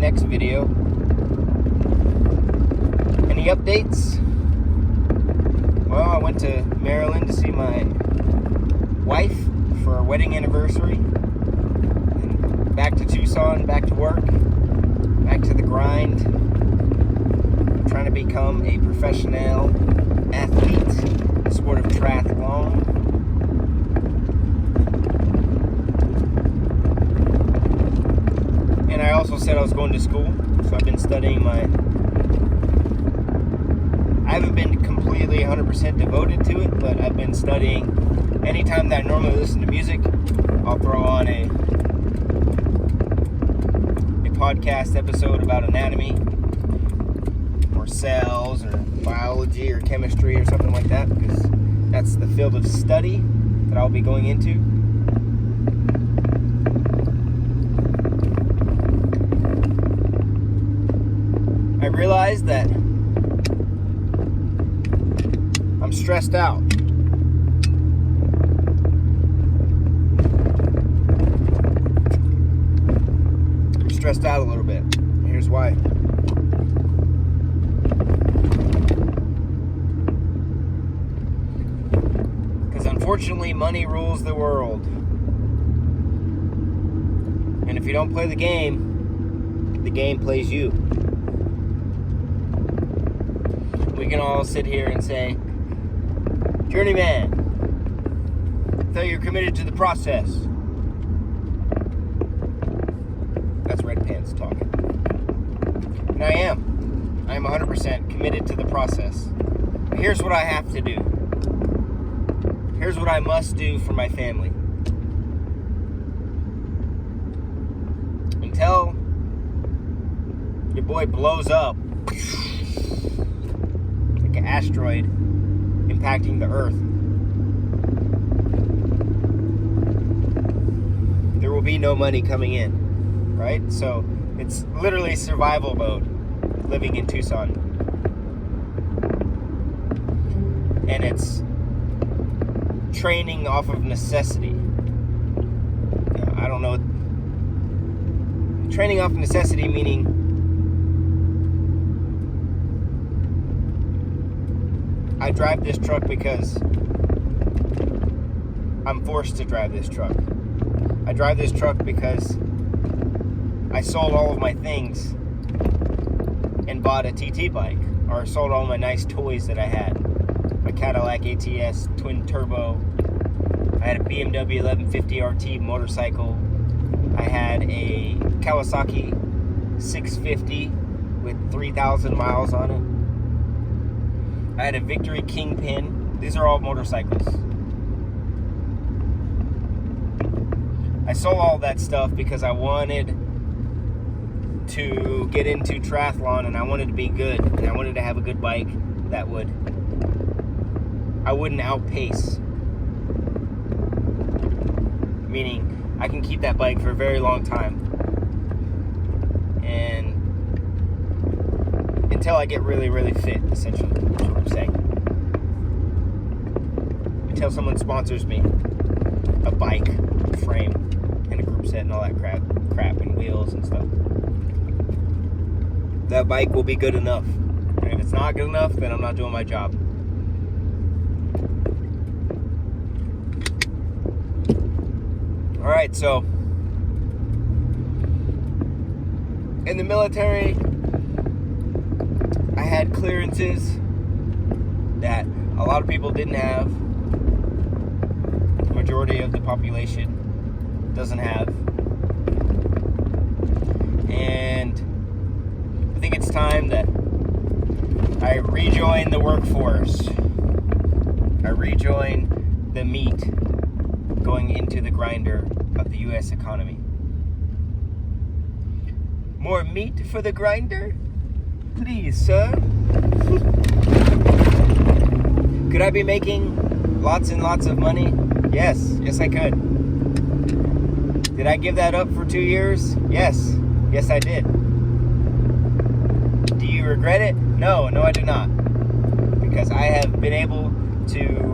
next video. Any updates? Well, I went to Maryland to see my wife for our wedding anniversary. And back to Tucson, back to work, back to the grind. I'm trying to become a professional athlete, sport of triathlon. And I also said I was going to school, so I've been studying I haven't been completely 100% devoted to it, but I've been studying. Anytime that I normally listen to music, I'll throw on a podcast episode about anatomy or cells or biology or chemistry or something like that, because that's the field of study that I'll be going into. I realized that I'm stressed out. I'm stressed out a little bit. Here's why. Because unfortunately, money rules the world. And if you don't play the game plays you. We can all sit here and say, Journeyman, I thought you were committed to the process. That's Red Pants talking. And I am. I am 100% committed to the process. But here's what I have to do. Here's what I must do for my family. Until your boy blows up like an asteroid impacting the earth, there will be no money coming in, right? So it's literally survival mode living in Tucson. And it's training off of necessity. I don't know. Training off of necessity meaning I drive this truck because I'm forced to drive this truck. I drive this truck because I sold all of my things and bought a TT bike, or sold all my nice toys that I had. My Cadillac ATS twin turbo. I had a BMW 1150 RT motorcycle. I had a Kawasaki 650 with 3,000 miles on it. I had a Victory Kingpin. These are all motorcycles. I sold all that stuff because I wanted to get into triathlon and I wanted to be good. And I wanted to have a good bike that I wouldn't outpace. Meaning, I can keep that bike for a very long time. And until I get really, really fit, essentially. That's what I'm saying. Until someone sponsors me a bike, a frame, and a group set and all that crap and wheels and stuff. That bike will be good enough. And if it's not good enough, then I'm not doing my job. Alright, so in the military, I had clearances that a lot of people didn't have. The majority of the population doesn't have. And I think it's time that I rejoin the workforce. I rejoin the meat going into the grinder of the U.S. economy. More meat for the grinder? Please, sir. Could I be making lots and lots of money? Yes I could. Did I give that up for 2 years? Yes I did. Do you regret it? No, I do not. Because I have been able to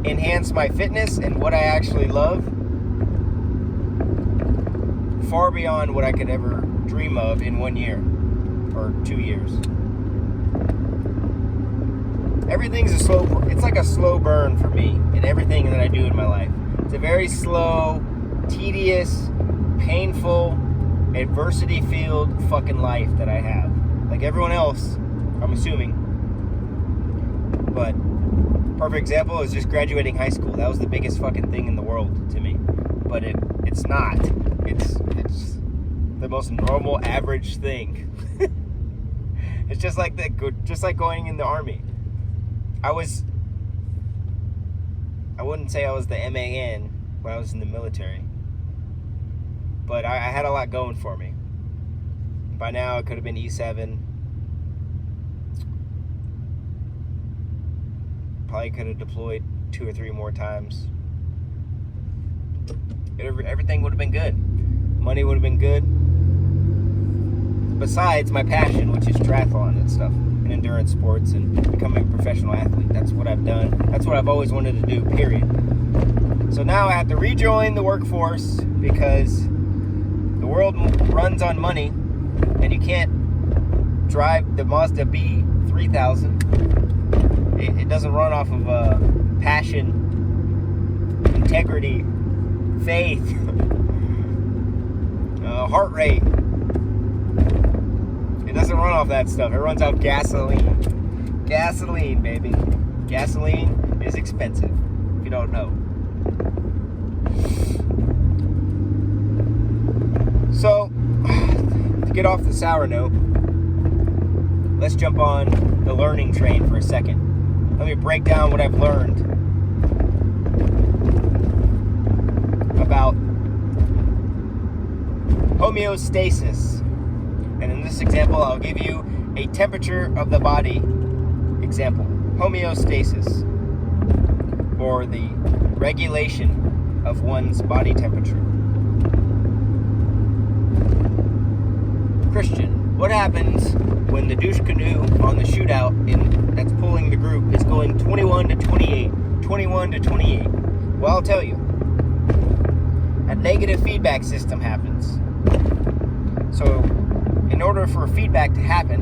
enhance my fitness and what I actually love far beyond what I could ever dream of in 1 year or 2 years. Everything's it's like a slow burn for me in everything that I do in my life. It's a very slow, tedious, painful, adversity-filled fucking life that I have. Like everyone else, I'm assuming. But perfect example is just graduating high school. That was the biggest fucking thing in the world to me. But it's not. It's the most normal, average thing. It's just like going in the army. I wouldn't say I was the MAN when I was in the military, but I had a lot going for me. By now, it could have been E7. Probably could have deployed 2 or 3 more times. Everything would have been good. Money would have been good. Besides my passion, which is triathlon and stuff, and endurance sports, and becoming a professional athlete. That's what I've done. That's what I've always wanted to do, period. So now I have to rejoin the workforce because the world runs on money, and you can't drive the Mazda B3000. It doesn't run off of passion, integrity, faith, heart rate. It doesn't run off that stuff. It runs off gasoline. Gasoline, baby. Gasoline is expensive, if you don't know. So, to get off the sour note, let's jump on the learning train for a second. Let me break down what I've learned about homeostasis. And in this example, I'll give you a temperature of the body example. Homeostasis, or the regulation of one's body temperature. Christian, what happens when the douche canoe on the shootout that's pulling the group is going 21 to 28? 21 to 28. Well, I'll tell you. A negative feedback system happens. So, in order for feedback to happen,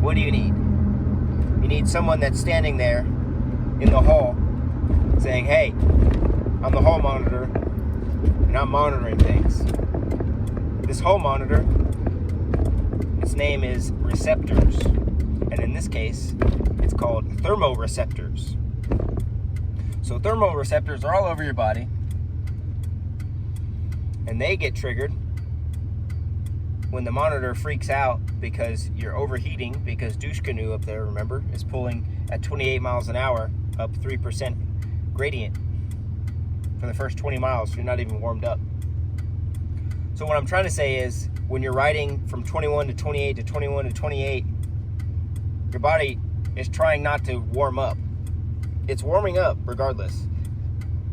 what do you need? You need someone that's standing there in the hall saying, hey, I'm the hall monitor and I'm monitoring things. This hall monitor, its name is receptors. And in this case, it's called thermoreceptors. So thermoreceptors are all over your body, and they get triggered when the monitor freaks out because you're overheating, because douche canoe up there, remember, is pulling at 28 miles an hour, up 3% gradient for the first 20 miles. You're not even warmed up. So what I'm trying to say is, when you're riding from 21 to 28 to 21 to 28, your body is trying not to warm up. It's warming up regardless,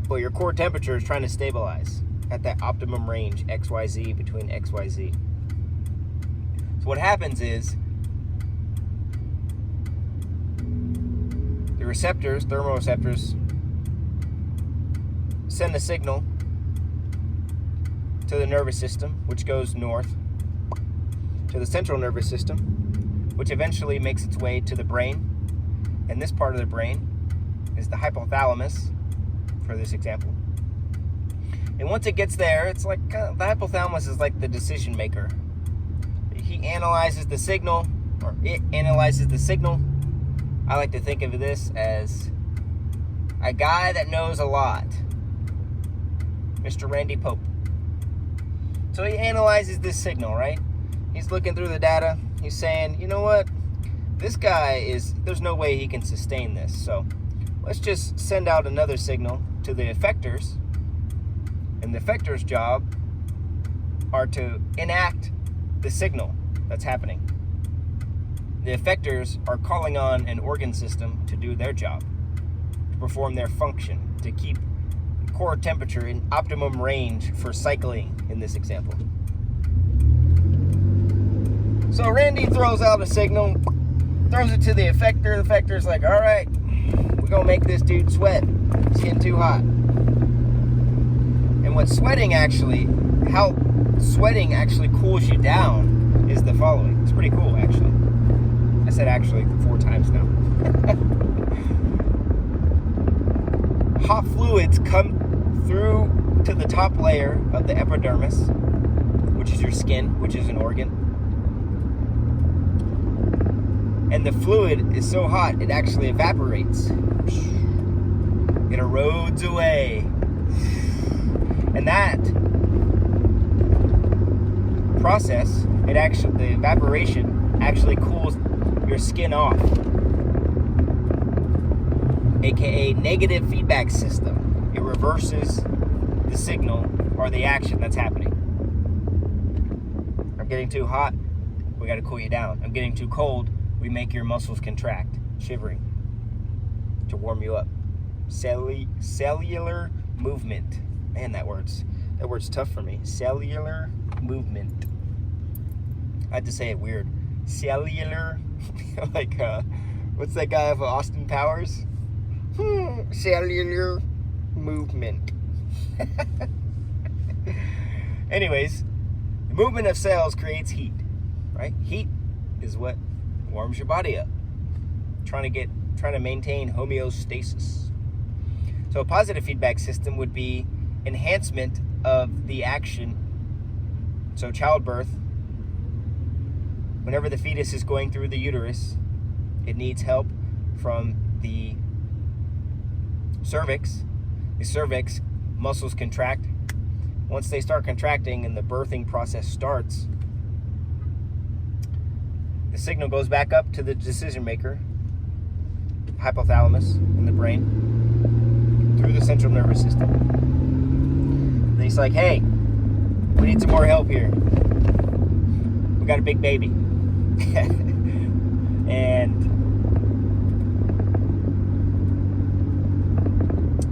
but your core temperature is trying to stabilize at that optimum range, XYZ, between XYZ. So what happens is, the receptors, thermoreceptors, send a signal to the nervous system, which goes north, to the central nervous system, which eventually makes its way to the brain. And this part of the brain is the hypothalamus, for this example. And once it gets there, it's like the hypothalamus is like the decision maker. He analyzes the signal, or it analyzes the signal. I like to think of this as a guy that knows a lot, Mr. Randy Pope. So he analyzes this signal, right? He's looking through the data. He's saying, you know what? This guy there's no way he can sustain this. So let's just send out another signal to the effectors. And the effectors' job are to enact the signal that's happening. The effectors are calling on an organ system to do their job, to perform their function, to keep core temperature in optimum range for cycling in this example. So Randy throws out a signal, throws it to the effector. The effector's like, all right, we're gonna make this dude sweat. It's getting too hot. And what sweating actually, how sweating actually cools you down is the following. It's pretty cool, actually. I said actually 4 times now. Hot fluids come through to the top layer of the epidermis, which is your skin, which is an organ. And the fluid is so hot, it actually evaporates. It erodes away. And that process, the evaporation actually cools your skin off. AKA negative feedback system. It reverses the signal or the action that's happening. I'm getting too hot, we gotta cool you down. I'm getting too cold, we make your muscles contract, shivering, to warm you up. Cellular movement. Man, that word's tough for me. Cellular movement. I had to say it weird. Cellular, like, what's that guy of Austin Powers? Cellular movement. Anyways, the movement of cells creates heat, right? Heat is what warms your body up. Trying to maintain homeostasis. So a positive feedback system would be enhancement of the action. So childbirth, whenever the fetus is going through the uterus, it needs help from the cervix. The cervix muscles contract. Once they start contracting and the birthing process starts, the signal goes back up to the decision maker, hypothalamus in the brain, through the central nervous system. And he's like, hey, we need some more help here. We got a big baby. And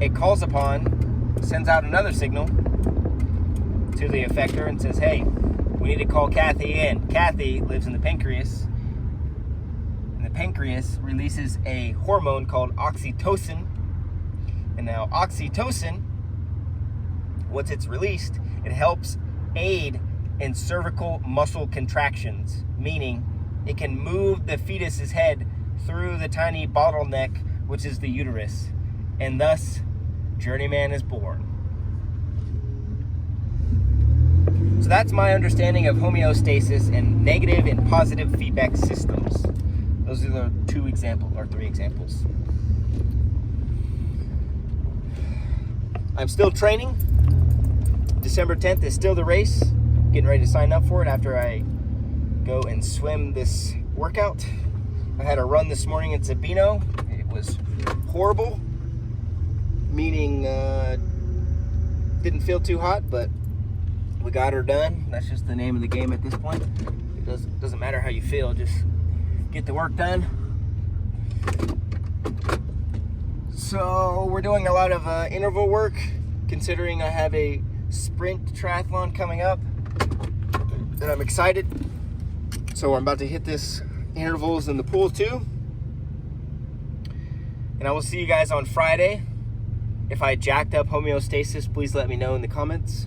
it calls upon, sends out another signal to the effector and says, hey, we need to call Kathy in. Kathy lives in the pancreas. And the pancreas releases a hormone called oxytocin. And now oxytocin, once it's released, it helps aid in cervical muscle contractions, meaning it can move the fetus's head through the tiny bottleneck, which is the uterus. And thus, Journeyman is born. So that's my understanding of homeostasis and negative and positive feedback systems. Those are the 3 examples. I'm still training. December 10th is still the race. Getting ready to sign up for it after I go and swim this workout. I had a run this morning in Sabino. It was horrible, meaning didn't feel too hot, but we got her done. That's just the name of the game at this point. It doesn't matter how you feel, just get the work done. So we're doing a lot of interval work, considering I have a sprint triathlon coming up, and I'm excited. So I'm about to hit this intervals in the pool too. And I will see you guys on Friday. If I jacked up homeostasis, please let me know in the comments.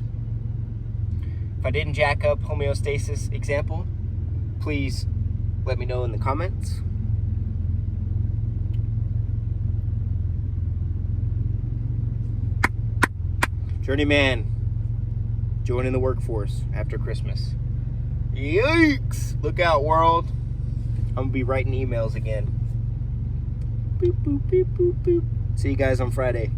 If I didn't jack up homeostasis example, please let me know in the comments. Journeyman joining the workforce after Christmas. Yikes! Look out, world. I'm gonna be writing emails again. Boop, boop, boop, boop, boop. See you guys on Friday.